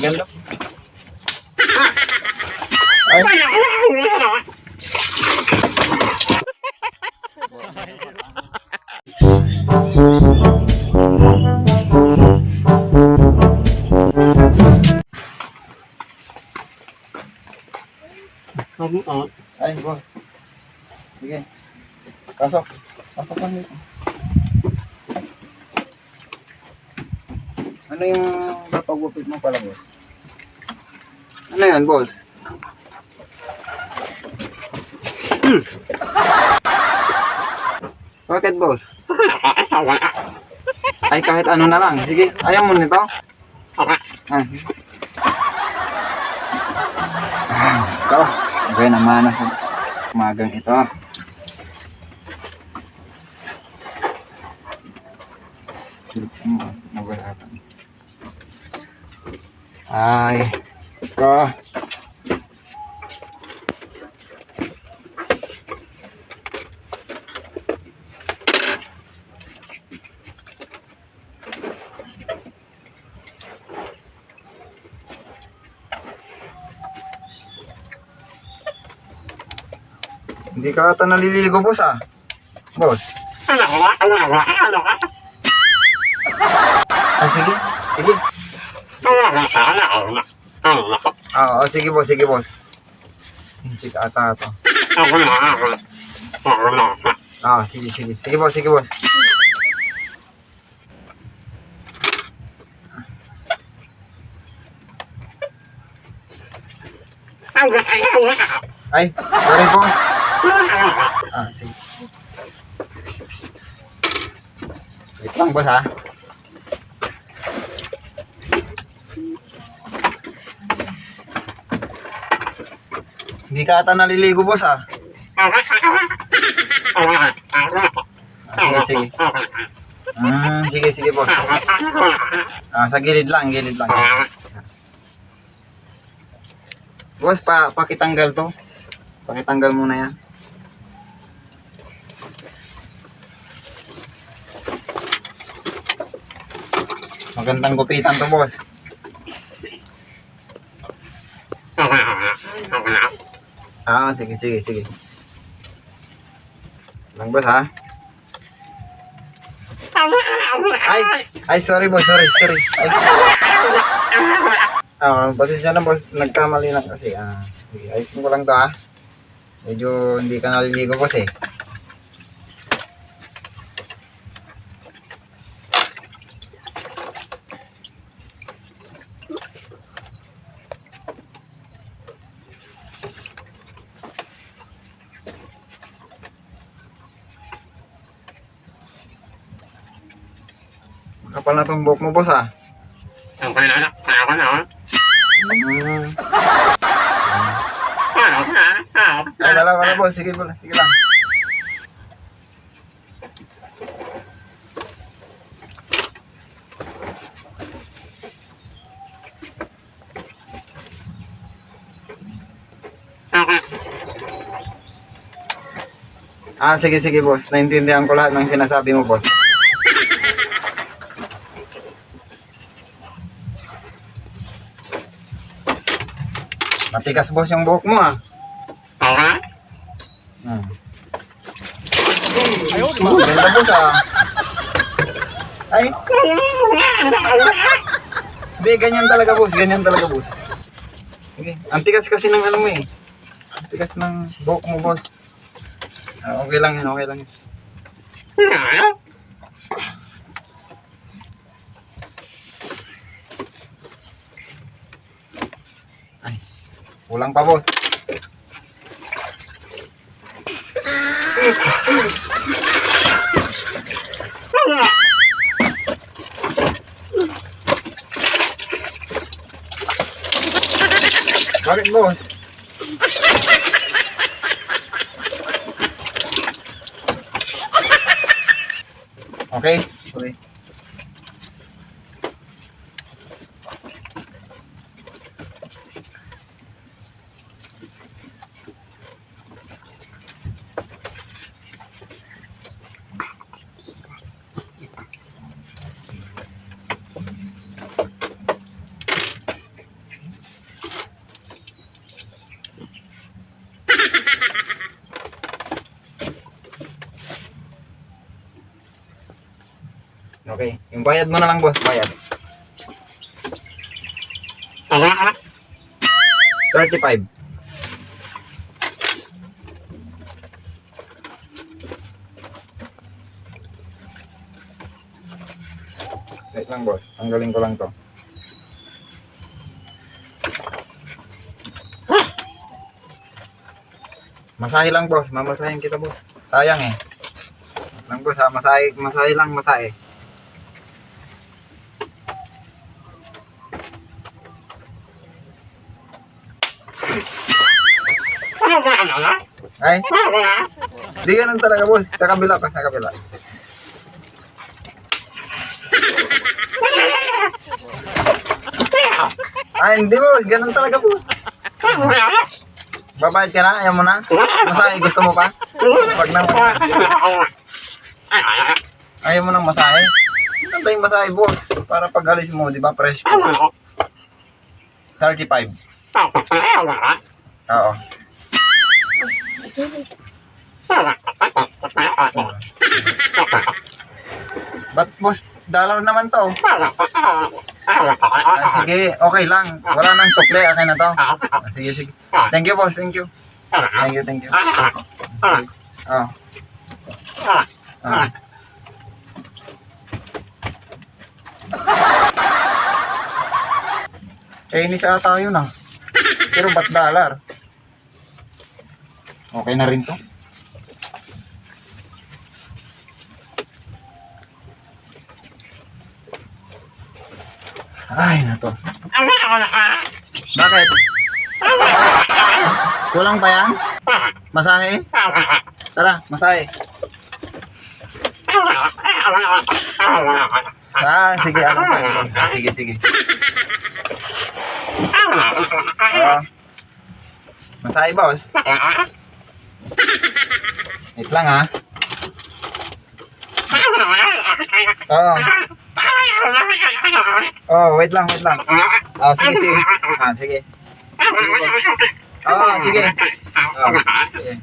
Ganda. Ay. Ay, boss. Sige. Pasok. Pasok lang dito. Ano yung napagupit mo pala, boss? Ano yan, boss? Bakit, boss? Ay, kahit ano na lang. Sige, ayaw mo nito? Ah. Ito. Okay, namana sa umagang ito. Nagulatan. Ay, ito. Hindi ka ata naliligo, boss, ah. Boss. Ah, sige. Sige. Oo, sige, boss. Sige, boss. Hindi ka ata ito. Ah, sige, sige. Sige, boss. Sige, boss. Ay, sorry, boss. Ah, sige. Wait lang, boss, ah. Hindi ka ata naliligo, boss, ah. Ah, sige, sige. Sige, sige, boss. Ah, sa gilid lang, gilid lang. Boss, pakitanggal to. Pakitanggal muna yan. Magandang gupitan to, boss. Ah, sige, sige, sige. Lang, boss, ha? Ay, sorry, boss, sorry. Ay. Pasensya na, boss, nagkamali lang kasi. Sige, ayusin ko lang to, ha? Medyo hindi ka naliligo, boss, eh. Kapal na itong buhok mo, boss, ah. Ay, wala, boss. Sige, boss. Sige lang. Ah, sige, sige, boss. Naintindihan ko lahat ng sinasabi mo, boss. Matigas, boss, yung buhok mo, ah. Ganda, boss, ah. Ay. Hindi, ganyan talaga, boss. Ganyan talaga, boss. Sige. Ang tigas kasi ng ano mo, eh. Ang tigas ng buhok mo, boss. Okay lang yan, okay lang yan. Ay, kulang pa, boss. Bakit, boss? Okay? Okay. Yung bayad mo na lang, boss. Bayad. 35. Wait lang, boss. Tanggalin ko lang to. Masahe lang, boss. Mamasahin kita, boss. Sayang eh. Wait lang, boss, ha. Masahe lang, masahe. Ay, di ganun talaga, boss. Sa kabila pa, sa kabila. Ay, hindi, boss. Ganun talaga, boss. Babayad ka na? Ayaw mo na? Masahe, gusto mo pa? Pag na ayaw mo ng masahe? Ano tayong masahe, boss? Para pag alis mo, di ba, fresh ko? 35. Oo. Ba't, boss? Dollar naman to. Ah, sige, okay lang. Wala nang sukle, okay na to. Ah, sige, sige. Thank you, boss. Thank you. Thank you, thank you. Oh. Oh. Eh, inis ata yun ah. Pero ba't dollar? Okay na rin to. Ay, na to. Bakit? Kulang pa yan? Masahe? Tara, masahe. Ah, sige, ano pa? Sige, sige. Masahe, boss. Wait lang, ha? Oo. Oh, wait lang, wait lang. Oh, sige, sige. Ah, sige. Sige, boss. Oh, sige. Oh, sige.